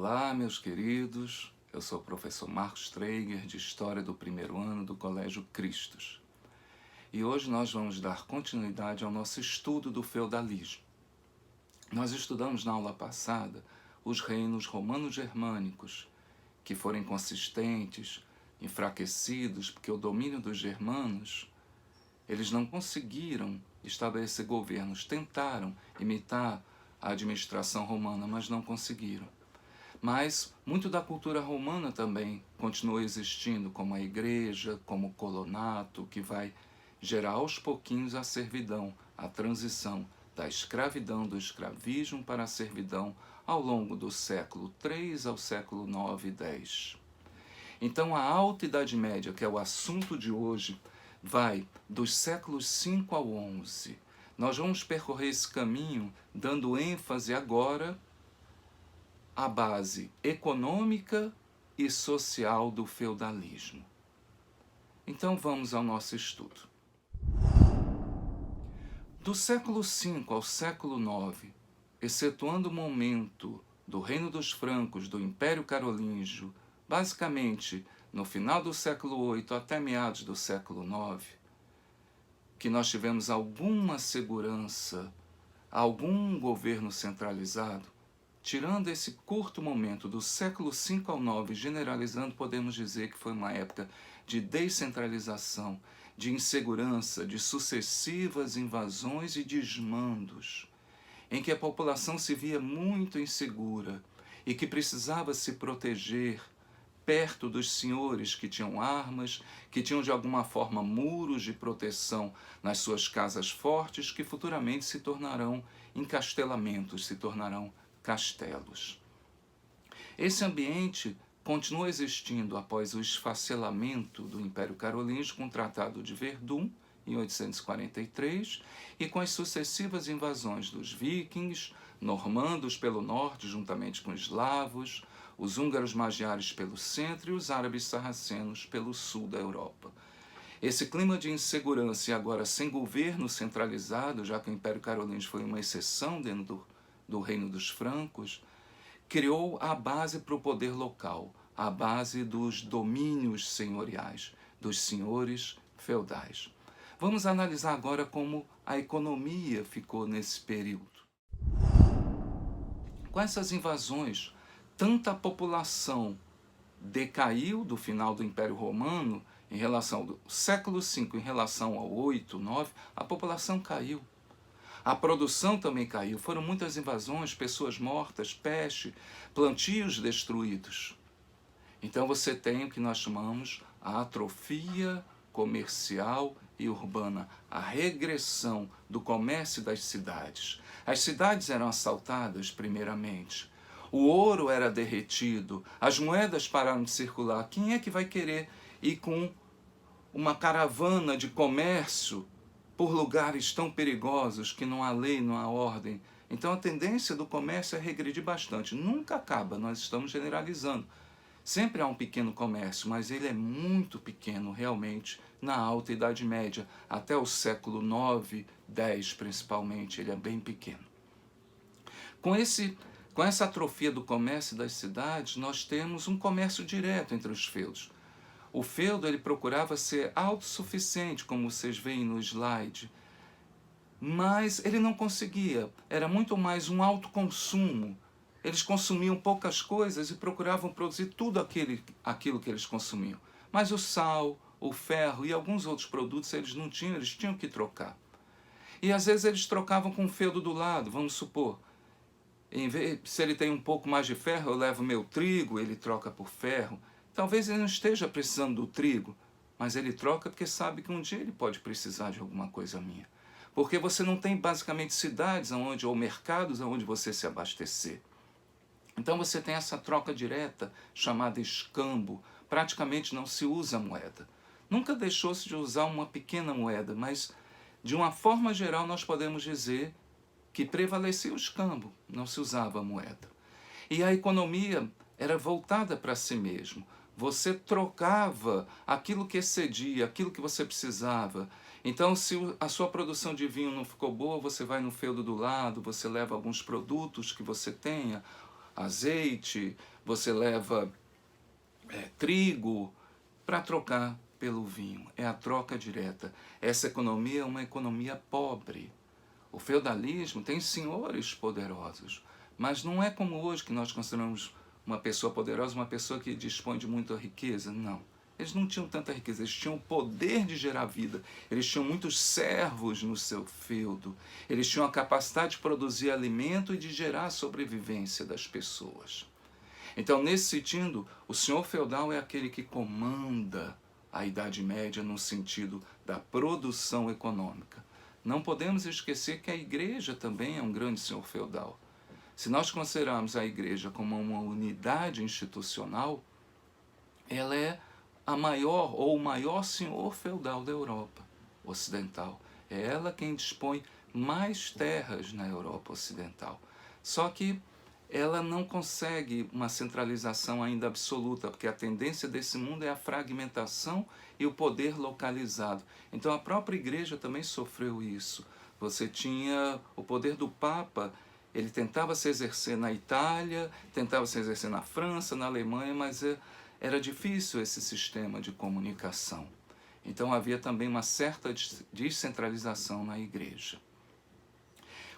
Olá, meus queridos. Eu sou o professor Marcos Traeger, de História do primeiro ano do Colégio Cristos. E hoje nós vamos dar continuidade ao nosso estudo do feudalismo. Nós estudamos na aula passada os reinos romano-germânicos, que foram inconsistentes, enfraquecidos, porque o domínio dos germanos, eles não conseguiram estabelecer governos, tentaram imitar a administração romana, mas não conseguiram. Mas muito da cultura romana também continuou existindo, como a igreja, como o colonato, que vai gerar aos pouquinhos a servidão, a transição da escravidão, do escravismo para a servidão ao longo do século III ao século IX e X. Então a Alta Idade Média, que é o assunto de hoje, vai dos séculos V ao XI. Nós vamos percorrer esse caminho dando ênfase agora a base econômica e social do feudalismo. Então vamos ao nosso estudo. Do século V ao século IX, excetuando o momento do Reino dos Francos, do Império Carolíngio, basicamente no final do século VIII até meados do século IX, que nós tivemos alguma segurança, algum governo centralizado, tirando esse curto momento do século V ao IX, generalizando, podemos dizer que foi uma época de descentralização, de insegurança, de sucessivas invasões e desmandos, em que a população se via muito insegura e que precisava se proteger perto dos senhores que tinham armas, que tinham de alguma forma muros de proteção nas suas casas fortes, que futuramente se tornarão encastelamentos, se tornarão castelos. Esse ambiente continua existindo após o esfacelamento do Império Carolíngio com o Tratado de Verdun, em 843, e com as sucessivas invasões dos vikings, normandos pelo norte, juntamente com eslavos, os húngaros magiares pelo centro e os árabes sarracenos pelo sul da Europa. Esse clima de insegurança e agora sem governo centralizado, já que o Império Carolíngio foi uma exceção dentro do Reino dos Francos, criou a base para o poder local, a base dos domínios senhoriais, dos senhores feudais. Vamos analisar agora como a economia ficou nesse período. Com essas invasões, tanta população decaiu do final do Império Romano em relação ao século V, em relação ao 8, 9, a população caiu. A produção também caiu, foram muitas invasões, pessoas mortas, peste, plantios destruídos. Então você tem o que nós chamamos a atrofia comercial e urbana, a regressão do comércio das cidades. As cidades eram assaltadas primeiramente, o ouro era derretido, as moedas pararam de circular. Quem é que vai querer ir com uma caravana de comércio por lugares tão perigosos que não há lei, não há ordem? Então a tendência do comércio é regredir bastante. Nunca acaba, nós estamos generalizando. Sempre há um pequeno comércio, mas ele é muito pequeno realmente na Alta Idade Média. Até o século IX, X principalmente, ele é bem pequeno. Com essa atrofia do comércio das cidades, nós temos um comércio direto entre os feudos. O feudo ele procurava ser autossuficiente, como vocês veem no slide, mas ele não conseguia, era muito mais um autoconsumo. Eles consumiam poucas coisas e procuravam produzir tudo aquilo que eles consumiam. Mas o sal, o ferro e alguns outros produtos eles não tinham, eles tinham que trocar. E às vezes eles trocavam com o feudo do lado, vamos supor. Se ele tem um pouco mais de ferro, eu levo meu trigo, ele troca por ferro. Talvez ele não esteja precisando do trigo, mas ele troca porque sabe que um dia ele pode precisar de alguma coisa minha. Porque você não tem basicamente cidades ou mercados onde você se abastecer. Então você tem essa troca direta chamada escambo. Praticamente não se usa moeda. Nunca deixou-se de usar uma pequena moeda, mas de uma forma geral nós podemos dizer que prevalecia o escambo, não se usava a moeda. E a economia era voltada para si mesmo. Você trocava aquilo que excedia, aquilo que você precisava. Então, se a sua produção de vinho não ficou boa, você vai no feudo do lado, você leva alguns produtos que você tenha, azeite, você leva trigo para trocar pelo vinho. É a troca direta. Essa economia é uma economia pobre. O feudalismo tem senhores poderosos, mas não é como hoje que nós consideramos uma pessoa poderosa, uma pessoa que dispõe de muita riqueza. Não. Eles não tinham tanta riqueza, eles tinham o poder de gerar vida. Eles tinham muitos servos no seu feudo. Eles tinham a capacidade de produzir alimento e de gerar a sobrevivência das pessoas. Então, nesse sentido, o senhor feudal é aquele que comanda a Idade Média no sentido da produção econômica. Não podemos esquecer que a igreja também é um grande senhor feudal. Se nós considerarmos a igreja como uma unidade institucional, ela é a maior ou o maior senhor feudal da Europa Ocidental. É ela quem dispõe mais terras na Europa Ocidental. Só que ela não consegue uma centralização ainda absoluta, porque a tendência desse mundo é a fragmentação e o poder localizado. Então a própria igreja também sofreu isso. Você tinha o poder do Papa, ele tentava se exercer na Itália, tentava se exercer na França, na Alemanha, mas era difícil esse sistema de comunicação. Então havia também uma certa descentralização na igreja.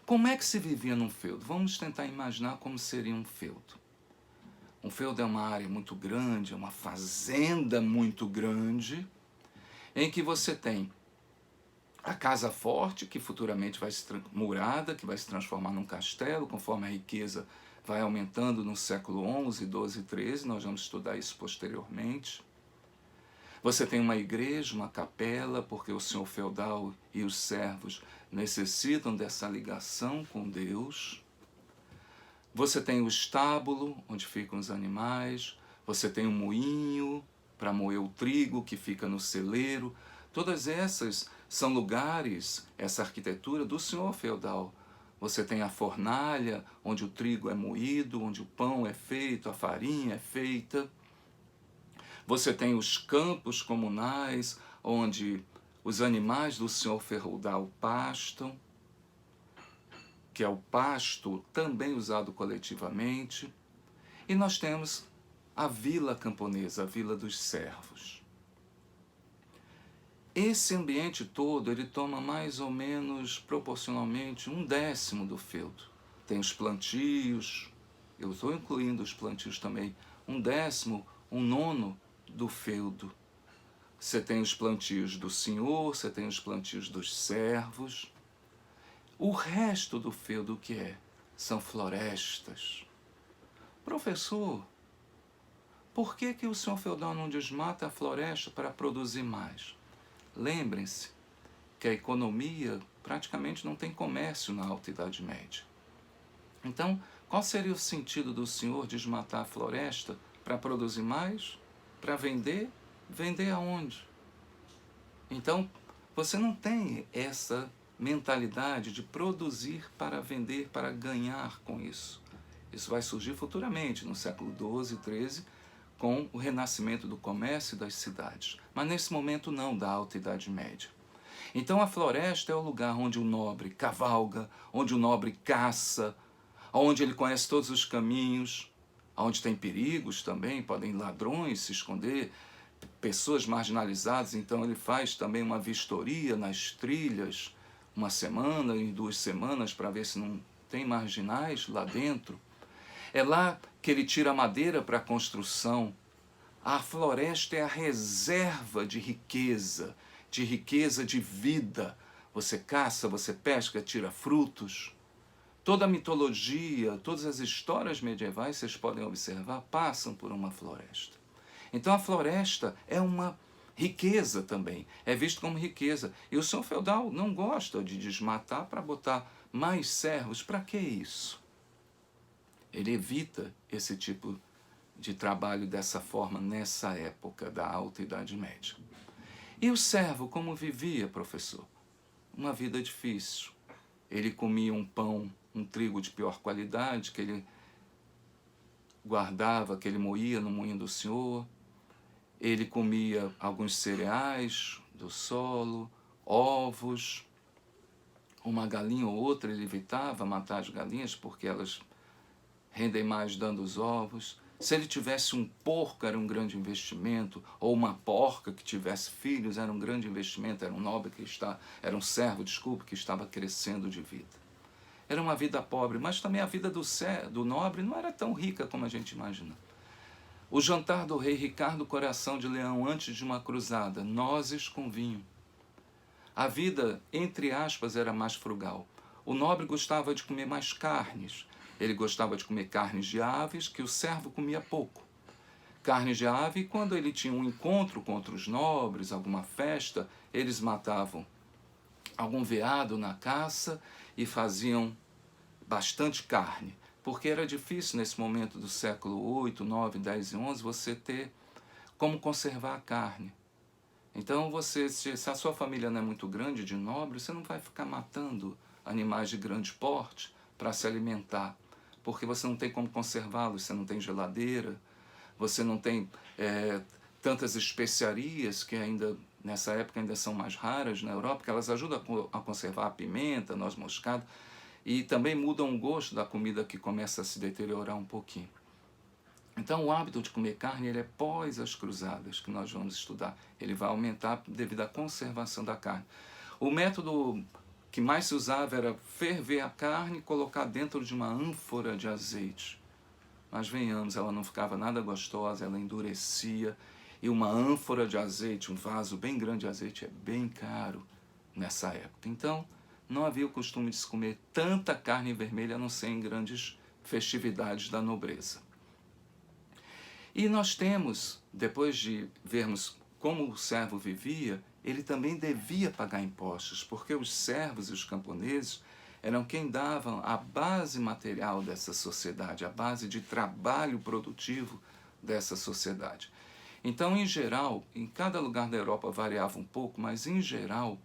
Como é que se vivia num feudo? Vamos tentar imaginar como seria um feudo. Um feudo é uma área muito grande, é uma fazenda muito grande, em que você tem a casa forte, que futuramente vai se murada, que vai se transformar num castelo, conforme a riqueza vai aumentando no século XI, XII e XIII, nós vamos estudar isso posteriormente. Você tem uma igreja, uma capela, porque o senhor feudal e os servos necessitam dessa ligação com Deus. Você tem o estábulo, onde ficam os animais. Você tem um moinho para moer o trigo, que fica no celeiro. Todas essas são lugares, essa arquitetura do senhor feudal. Você tem a fornalha, onde o trigo é moído, onde o pão é feito, a farinha é feita. Você tem os campos comunais, onde os animais do senhor feudal pastam, que é o pasto também usado coletivamente. E nós temos a vila camponesa, a vila dos servos. Esse ambiente todo, ele toma mais ou menos, proporcionalmente, 1/10 do feudo. Tem os plantios, eu estou incluindo os plantios também, 1/10, 1/9 do feudo. Você tem os plantios do senhor, você tem os plantios dos servos. O resto do feudo, o que é? São florestas. Professor, por que o senhor feudal não desmata a floresta para produzir mais? Lembrem-se que a economia praticamente não tem comércio na Alta Idade Média. Então, qual seria o sentido do senhor desmatar a floresta para produzir mais? Para vender? Vender aonde? Então, você não tem essa mentalidade de produzir para vender, para ganhar com isso. Isso vai surgir futuramente, no século XII e XIII, com o renascimento do comércio e das cidades. Mas nesse momento não, da Alta Idade Média. Então a floresta é o lugar onde o nobre cavalga, onde o nobre caça, onde ele conhece todos os caminhos, onde tem perigos também, podem ladrões se esconder, pessoas marginalizadas, então ele faz também uma vistoria nas trilhas, 1 semana e 2 semanas, para ver se não tem marginais lá dentro. É lá que ele tira a madeira para a construção. A floresta é a reserva de riqueza de vida. Você caça, você pesca, tira frutos. Toda a mitologia, todas as histórias medievais, vocês podem observar, passam por uma floresta. Então a floresta é uma riqueza também, é visto como riqueza. E o senhor feudal não gosta de desmatar para botar mais servos. Para que isso? Ele evita esse tipo de trabalho dessa forma nessa época da Alta Idade Média. E o servo, como vivia, professor? Uma vida difícil. Ele comia um pão, um trigo de pior qualidade, que ele guardava, que ele moía no moinho do senhor. Ele comia alguns cereais do solo, ovos. Uma galinha ou outra ele evitava matar as galinhas, porque elas rendem mais dando os ovos. Se ele tivesse um porco, era um grande investimento, ou uma porca que tivesse filhos, era um grande investimento, era um nobre era um servo, desculpe, que estava crescendo de vida. Era uma vida pobre, mas também a vida do nobre não era tão rica como a gente imagina. O jantar do rei Ricardo Coração de Leão antes de uma cruzada, nozes com vinho. A vida, entre aspas, era mais frugal. O nobre gostava de comer mais carnes. Ele gostava de comer carnes de aves, que o servo comia pouco. Carnes de ave, quando ele tinha um encontro com outros nobres, alguma festa, eles matavam algum veado na caça e faziam bastante carne. Porque era difícil nesse momento do século 8, 9, 10 e 11 você ter como conservar a carne. Então, se a sua família não é muito grande, de nobre, você não vai ficar matando animais de grande porte para se alimentar, porque você não tem como conservá-los, você não tem geladeira, você não tem tantas especiarias que ainda, nessa época, ainda são mais raras na Europa, que elas ajudam a conservar a pimenta, noz moscada, e também mudam o gosto da comida, que começa a se deteriorar um pouquinho. Então, o hábito de comer carne, ele é pós as cruzadas, que nós vamos estudar. Ele vai aumentar devido à conservação da carne. O método que mais se usava era ferver a carne e colocar dentro de uma ânfora de azeite. Mas venhamos, ela não ficava nada gostosa, ela endurecia. E uma ânfora de azeite, um vaso bem grande de azeite, é bem caro nessa época. Então, não havia o costume de se comer tanta carne vermelha, a não ser em grandes festividades da nobreza. E nós temos, depois de vermos como o servo vivia, ele também devia pagar impostos, porque os servos e os camponeses eram quem davam a base material dessa sociedade, a base de trabalho produtivo dessa sociedade. Então, em geral, em cada lugar da Europa variava um pouco, mas em geral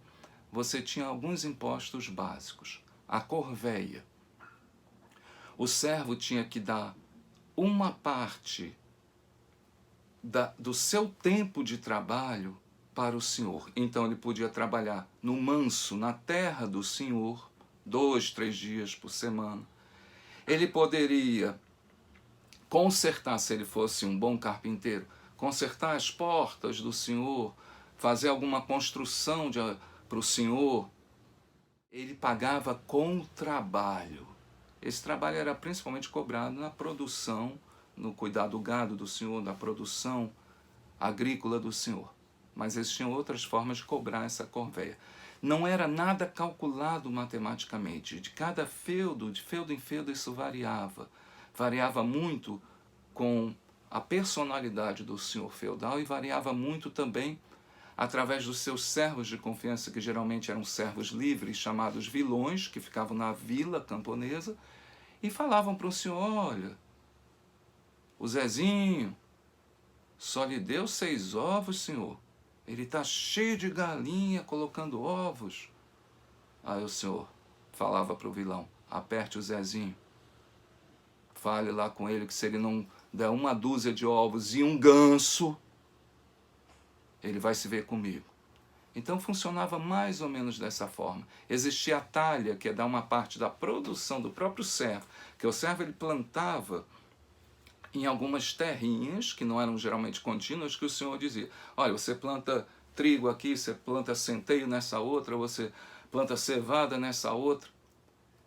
você tinha alguns impostos básicos. A corveia. O servo tinha que dar uma parte do seu tempo de trabalho para o Senhor. Então ele podia trabalhar no manso, na terra do Senhor, 2, 3 dias por semana. Ele poderia consertar, se ele fosse um bom carpinteiro, consertar as portas do Senhor, fazer alguma construção para o Senhor. Ele pagava com trabalho. Esse trabalho era principalmente cobrado na produção, no cuidar do gado do Senhor, da produção agrícola do Senhor. Mas existiam outras formas de cobrar essa corveia. Não era nada calculado matematicamente. De cada feudo, de feudo em feudo, isso variava. Variava muito com a personalidade do senhor feudal e variava muito também através dos seus servos de confiança, que geralmente eram servos livres, chamados vilões, que ficavam na vila camponesa, e falavam para o senhor: olha, o Zezinho só lhe deu 6 ovos, senhor. Ele está cheio de galinha colocando ovos. Aí o senhor falava para o vilão: aperte o Zezinho. Fale lá com ele que se ele não der 1 dúzia de ovos e um ganso, ele vai se ver comigo. Então funcionava mais ou menos dessa forma. Existia a talha, que é dar uma parte da produção do próprio servo, que o servo ele plantava em algumas terrinhas, que não eram geralmente contínuas, que o senhor dizia: olha, você planta trigo aqui, você planta centeio nessa outra, você planta cevada nessa outra.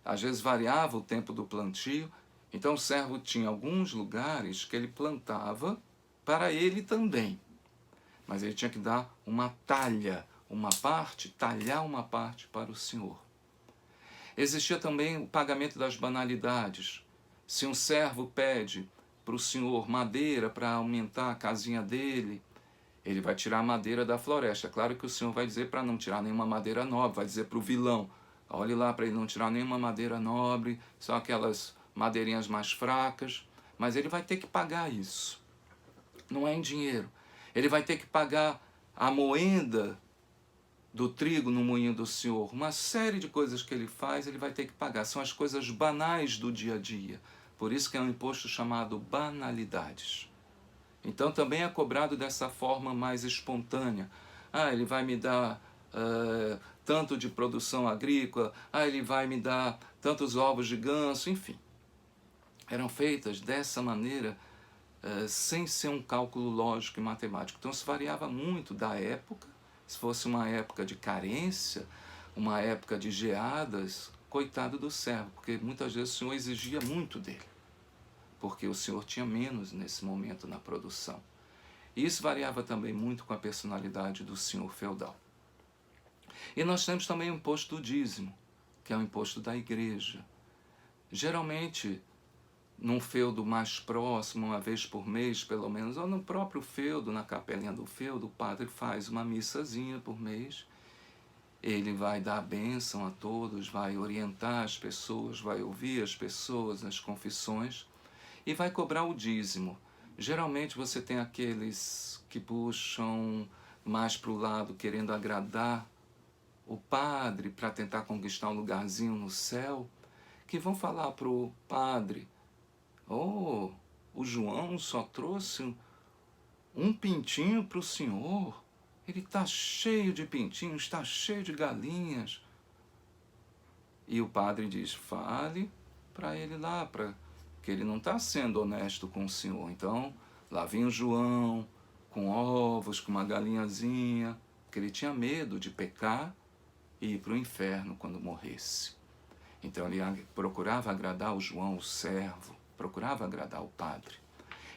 Às vezes variava o tempo do plantio. Então o servo tinha alguns lugares que ele plantava para ele também. Mas ele tinha que dar uma talha, uma parte, talhar uma parte para o senhor. Existia também o pagamento das banalidades. Se um servo pede para o senhor madeira para aumentar a casinha dele, ele vai tirar a madeira da floresta. Claro que o senhor vai dizer para não tirar nenhuma madeira nobre, vai dizer para o vilão: olhe lá para ele não tirar nenhuma madeira nobre, só aquelas madeirinhas mais fracas, mas ele vai ter que pagar isso. Não é em dinheiro. Ele vai ter que pagar a moenda do trigo no moinho do senhor. Uma série de coisas que ele faz, ele vai ter que pagar. São as coisas banais do dia a dia. Por isso que é um imposto chamado banalidades. Então também é cobrado dessa forma mais espontânea. Ele vai me dar tanto de produção agrícola, ele vai me dar tantos ovos de ganso, enfim. Eram feitas dessa maneira sem ser um cálculo lógico e matemático. Então isso variava muito da época. Se fosse uma época de carência, uma época de geadas, coitado do servo, porque muitas vezes o Senhor exigia muito dele, porque o Senhor tinha menos nesse momento na produção. E isso variava também muito com a personalidade do senhor feudal. E nós temos também o imposto do dízimo, que é o imposto da igreja. Geralmente, num feudo mais próximo, uma vez por mês pelo menos, ou no próprio feudo, na capelinha do feudo, o padre faz uma missazinha por mês. Ele vai dar a bênção a todos, vai orientar as pessoas, vai ouvir as pessoas nas confissões e vai cobrar o dízimo. Geralmente você tem aqueles que puxam mais para o lado querendo agradar o padre para tentar conquistar um lugarzinho no céu, que vão falar para o padre: oh, o João só trouxe um pintinho para o senhor, ele está cheio de pintinhos, está cheio de galinhas. E o padre diz: fale para ele lá, que ele não está sendo honesto com o senhor. Então, lá vinha o João, com ovos, com uma galinhazinha, porque ele tinha medo de pecar e ir para o inferno quando morresse. Então ele procurava agradar o João, o servo, procurava agradar o padre.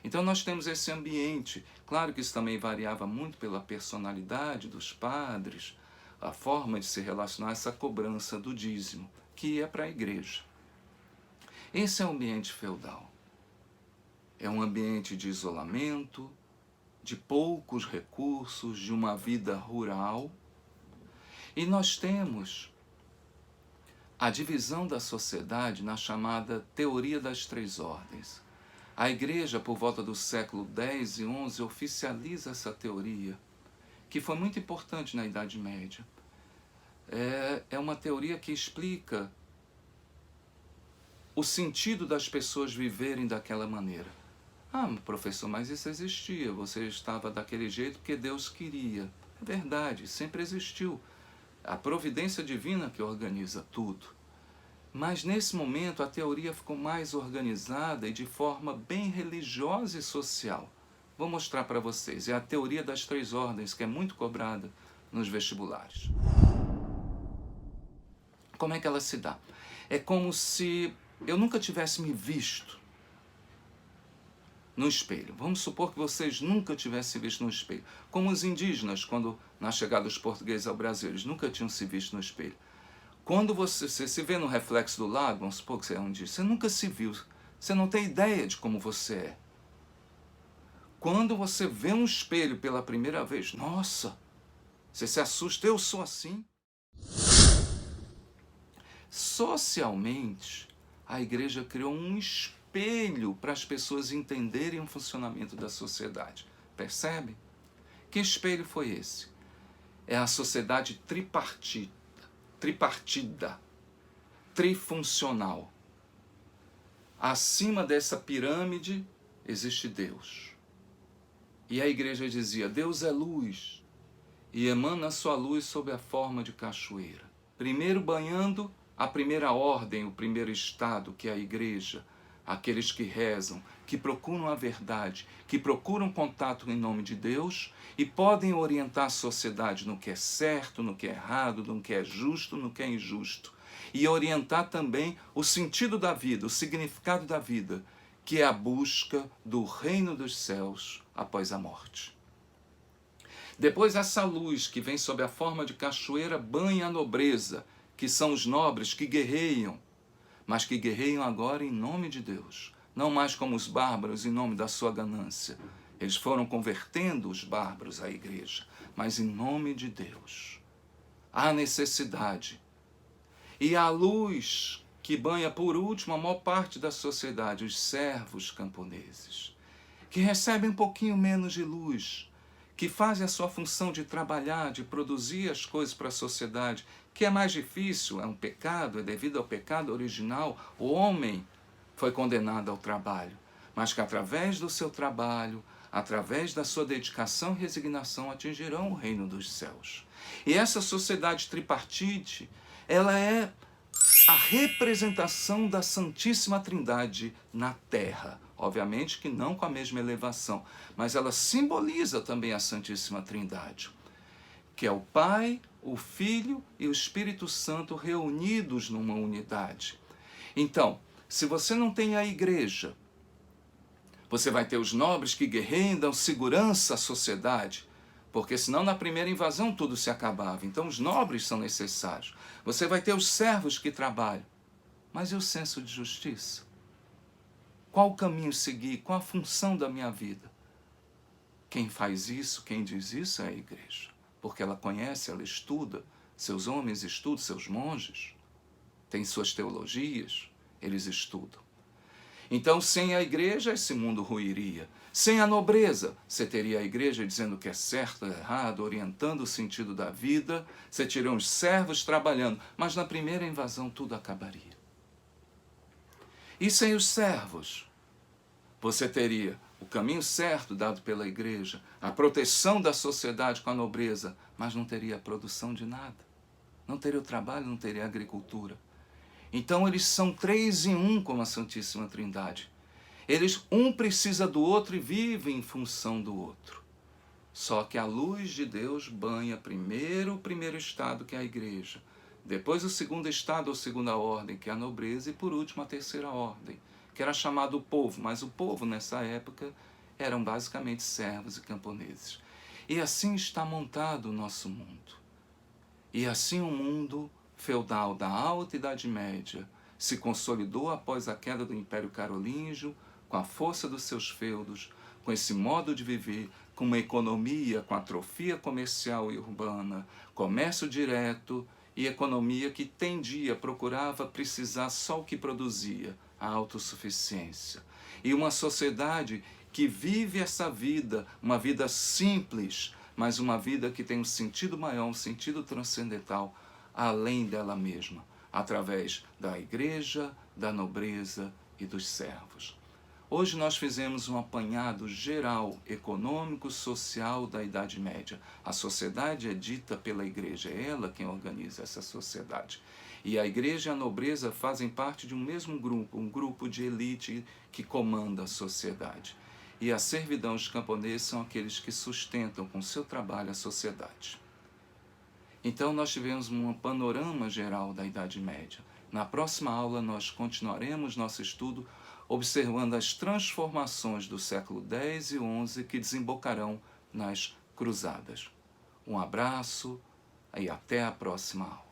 Então nós temos esse ambiente. Claro que isso também variava muito pela personalidade dos padres, a forma de se relacionar, essa cobrança do dízimo, que ia para a igreja. Esse é o ambiente feudal. É um ambiente de isolamento, de poucos recursos, de uma vida rural. E nós temos a divisão da sociedade na chamada teoria das três ordens. A igreja, por volta do século X e XI, oficializa essa teoria, que foi muito importante na Idade Média. É uma teoria que explica o sentido das pessoas viverem daquela maneira. Ah, professor, mas isso existia, você estava daquele jeito porque Deus queria. É verdade, sempre existiu. A providência divina que organiza tudo. Mas nesse momento a teoria ficou mais organizada e de forma bem religiosa e social. Vou mostrar para vocês. É a teoria das três ordens, que é muito cobrada nos vestibulares. Como é que ela se dá? É como se eu nunca tivesse me visto no espelho. Vamos supor que vocês nunca tivessem visto no espelho. Como os indígenas, quando na chegada dos portugueses ao Brasil, eles nunca tinham se visto no espelho. Quando você se vê no reflexo do lago, vamos supor que você é um indígena, você nunca se viu, você não tem ideia de como você é. Quando você vê um espelho pela primeira vez, nossa, você se assusta, eu sou assim. Socialmente, a igreja criou um espelho para as pessoas entenderem o funcionamento da sociedade. Percebe? Que espelho foi esse? É a sociedade tripartida, trifuncional. Acima dessa pirâmide existe Deus. E a igreja dizia: Deus é luz, e emana sua luz sob a forma de cachoeira. Primeiro banhando a primeira ordem, o primeiro estado, que é a igreja, aqueles que rezam, que procuram a verdade, que procuram contato em nome de Deus e podem orientar a sociedade no que é certo, no que é errado, no que é justo, no que é injusto. E orientar também o sentido da vida, o significado da vida, que é a busca do reino dos céus após a morte. Depois essa luz que vem sob a forma de cachoeira banha a nobreza, que são os nobres que guerreiam, mas que guerreiam agora em nome de Deus, não mais como os bárbaros em nome da sua ganância. Eles foram convertendo os bárbaros à igreja, mas em nome de Deus. Há necessidade. E a luz que banha por último a maior parte da sociedade, os servos camponeses, que recebem um pouquinho menos de luz, que fazem a sua função de trabalhar, de produzir as coisas para a sociedade, que é mais difícil, é um pecado, é devido ao pecado original. O homem foi condenado ao trabalho, mas que através do seu trabalho, através da sua dedicação e resignação, atingirão o reino dos céus. E essa sociedade tripartite, ela é a representação da Santíssima Trindade na terra, Obviamente que não com a mesma elevação, mas ela simboliza também a Santíssima Trindade, que é o Pai, o Filho e o Espírito Santo reunidos numa unidade. Então, se você não tem a igreja, você vai ter os nobres que guerreiam, dão segurança à sociedade, porque senão na primeira invasão tudo se acabava. Então os nobres são necessários. Você vai ter os servos que trabalham. Mas e o senso de justiça? Qual o caminho seguir? Qual a função da minha vida? Quem faz isso, quem diz isso é a igreja. Porque ela conhece, ela estuda, seus homens estudam, seus monges têm suas teologias, eles estudam. Então, sem a igreja, esse mundo ruiria. Sem a nobreza, você teria a igreja dizendo o que é certo, errado, orientando o sentido da vida, você teria os servos trabalhando, mas na primeira invasão tudo acabaria. E sem os servos, você teria o caminho certo dado pela igreja, a proteção da sociedade com a nobreza, mas não teria a produção de nada. Não teria o trabalho, não teria a agricultura. Então eles são 3 em 1 como a Santíssima Trindade. Um precisa do outro e vive em função do outro. Só que a luz de Deus banha primeiro o primeiro estado, que é a igreja, depois o segundo estado ou segunda ordem, que é a nobreza, e por último a terceira ordem, que era chamado o povo, mas o povo nessa época eram basicamente servos e camponeses. E assim está montado o nosso mundo. E assim o mundo feudal da Alta Idade Média se consolidou após a queda do Império Carolíngio, com a força dos seus feudos, com esse modo de viver, com uma economia, com atrofia comercial e urbana, comércio direto e economia que procurava precisar só o que produzia, a autossuficiência. E uma sociedade que vive essa vida, uma vida simples, mas uma vida que tem um sentido maior, um sentido transcendental, além dela mesma, através da igreja, da nobreza e dos servos. Hoje nós fizemos um apanhado geral, econômico, social da Idade Média. A sociedade é dita pela igreja, é ela quem organiza essa sociedade. E a igreja e a nobreza fazem parte de um mesmo grupo, um grupo de elite que comanda a sociedade. E a servidão, os camponeses, são aqueles que sustentam com seu trabalho a sociedade. Então nós tivemos um panorama geral da Idade Média. Na próxima aula nós continuaremos nosso estudo observando as transformações do século X e XI que desembocarão nas cruzadas. Um abraço e até a próxima aula.